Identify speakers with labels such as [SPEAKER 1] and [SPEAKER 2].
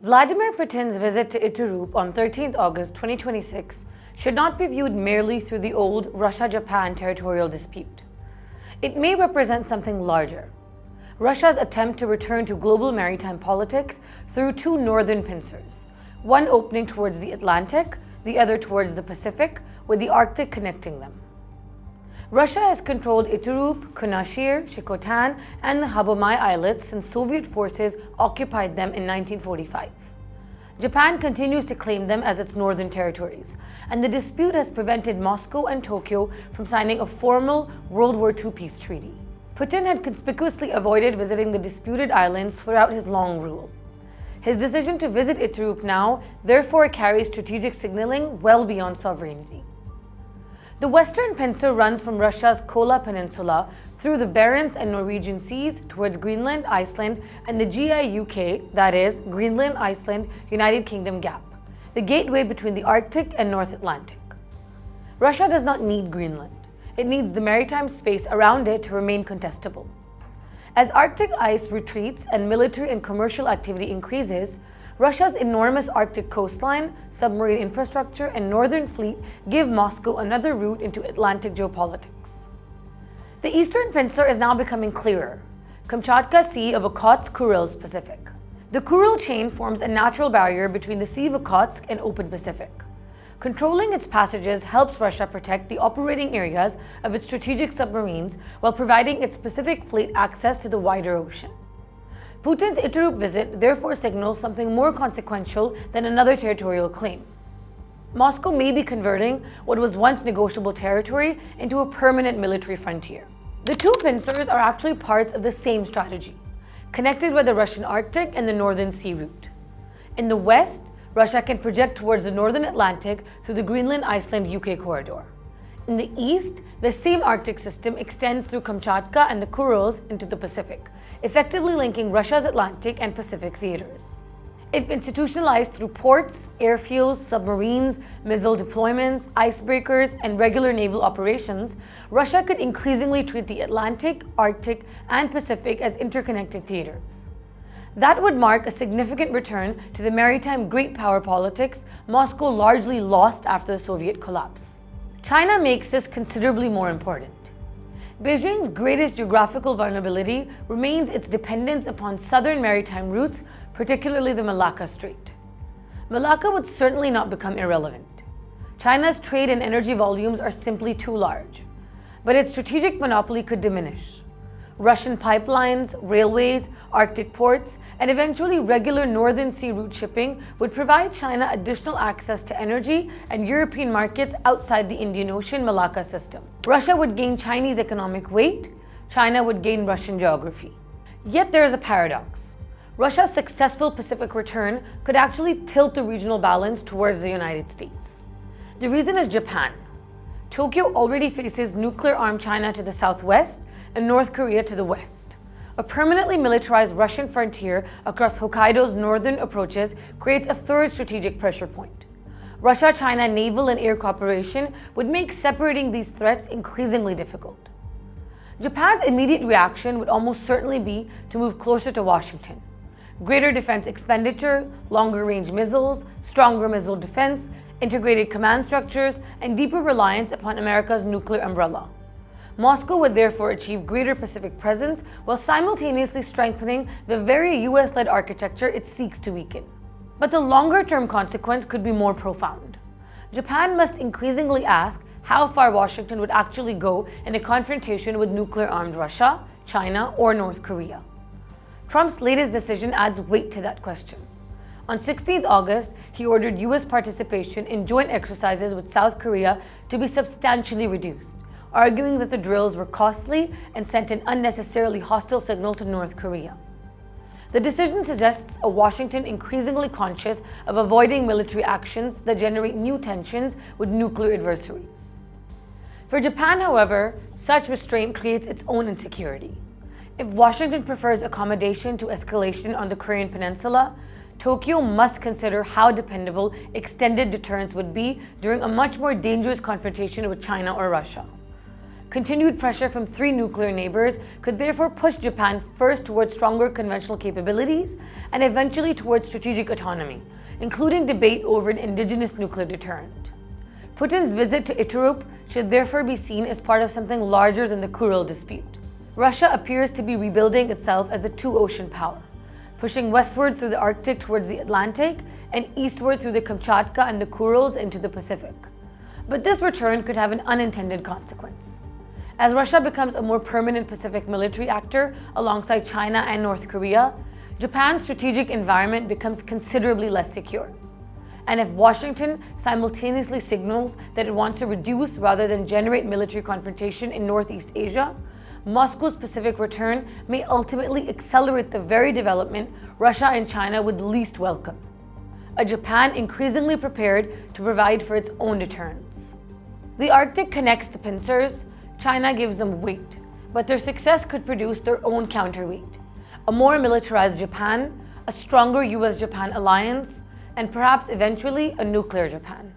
[SPEAKER 1] Vladimir Putin's visit to Iturup on 13 August 2026 should not be viewed merely through the old Russia-Japan territorial dispute. It may represent something larger: Russia's attempt to return to global maritime politics through two northern pincers, one opening towards the Atlantic, the other towards the Pacific, with the Arctic connecting them. Russia has controlled Iturup, Kunashir, Shikotan, and the Habomai Islets since Soviet forces occupied them in 1945. Japan continues to claim them as its northern territories, and the dispute has prevented Moscow and Tokyo from signing a formal World War II peace treaty. Putin had conspicuously avoided visiting the disputed islands throughout his long rule. His decision to visit Iturup now therefore carries strategic signaling well beyond sovereignty. The western pincer runs from Russia's Kola Peninsula through the Barents and Norwegian seas towards Greenland, Iceland, and the GIUK, that is, Greenland, Iceland, United Kingdom Gap, the gateway between the Arctic and North Atlantic. Russia does not need Greenland. It needs the maritime space around it to remain contestable. As Arctic ice retreats and military and commercial activity increases, Russia's enormous Arctic coastline, submarine infrastructure, and northern fleet give Moscow another route into Atlantic geopolitics. The eastern pincer is now becoming clearer: Kamchatka Sea of Okhotsk, Kuril's Pacific. The Kuril chain forms a natural barrier between the Sea of Okhotsk and open Pacific. Controlling its passages helps Russia protect the operating areas of its strategic submarines while providing its Pacific fleet access to the wider ocean. Putin's Iturup visit therefore signals something more consequential than another territorial claim. Moscow may be converting what was once negotiable territory into a permanent military frontier. The two pincers are actually parts of the same strategy, connected by the Russian Arctic and the Northern Sea route. In the west, Russia can project towards the northern Atlantic through the Greenland-Iceland-UK corridor. In the east, the same Arctic system extends through Kamchatka and the Kurils into the Pacific, effectively linking Russia's Atlantic and Pacific theaters. If institutionalized through ports, airfields, submarines, missile deployments, icebreakers, and regular naval operations, Russia could increasingly treat the Atlantic, Arctic, and Pacific as interconnected theaters. That would mark a significant return to the maritime great power politics Moscow largely lost after the Soviet collapse. China makes this considerably more important. Beijing's greatest geographical vulnerability remains its dependence upon southern maritime routes, particularly the Malacca Strait. Malacca would certainly not become irrelevant. China's trade and energy volumes are simply too large, but its strategic monopoly could diminish. Russian pipelines, railways, Arctic ports, and eventually regular Northern Sea route shipping would provide China additional access to energy and European markets outside the Indian Ocean Malacca system. Russia would gain Chinese economic weight, China would gain Russian geography. Yet there is a paradox. Russia's successful Pacific return could actually tilt the regional balance towards the United States. The reason is Japan. Tokyo already faces nuclear-armed China to the southwest and North Korea to the west. A permanently militarized Russian frontier across Hokkaido's northern approaches creates a third strategic pressure point. Russia-China naval and air cooperation would make separating these threats increasingly difficult. Japan's immediate reaction would almost certainly be to move closer to Washington. Greater defense expenditure, longer-range missiles, stronger missile defense, integrated command structures, and deeper reliance upon America's nuclear umbrella. Moscow would therefore achieve greater Pacific presence while simultaneously strengthening the very US-led architecture it seeks to weaken. But the longer-term consequence could be more profound. Japan must increasingly ask how far Washington would actually go in a confrontation with nuclear-armed Russia, China, or North Korea. Trump's latest decision adds weight to that question. On 16 August, he ordered US participation in joint exercises with South Korea to be substantially reduced, arguing that the drills were costly and sent an unnecessarily hostile signal to North Korea. The decision suggests a Washington increasingly conscious of avoiding military actions that generate new tensions with nuclear adversaries. For Japan, however, such restraint creates its own insecurity. If Washington prefers accommodation to escalation on the Korean Peninsula, Tokyo must consider how dependable extended deterrence would be during a much more dangerous confrontation with China or Russia. Continued pressure from 3 nuclear neighbors could therefore push Japan first towards stronger conventional capabilities and eventually towards strategic autonomy, including debate over an indigenous nuclear deterrent. Putin's visit to Iturup should therefore be seen as part of something larger than the Kuril dispute. Russia appears to be rebuilding itself as a two-ocean power, pushing westward through the Arctic towards the Atlantic and eastward through the Kamchatka and the Kurils into the Pacific. But this return could have an unintended consequence. As Russia becomes a more permanent Pacific military actor alongside China and North Korea, Japan's strategic environment becomes considerably less secure. And if Washington simultaneously signals that it wants to reduce rather than generate military confrontation in Northeast Asia, Moscow's Pacific return may ultimately accelerate the very development Russia and China would least welcome: a Japan increasingly prepared to provide for its own deterrence. The Arctic connects the pincers. China gives them weight, but their success could produce their own counterweight: a more militarized Japan, a stronger US-Japan alliance, and perhaps eventually a nuclear Japan.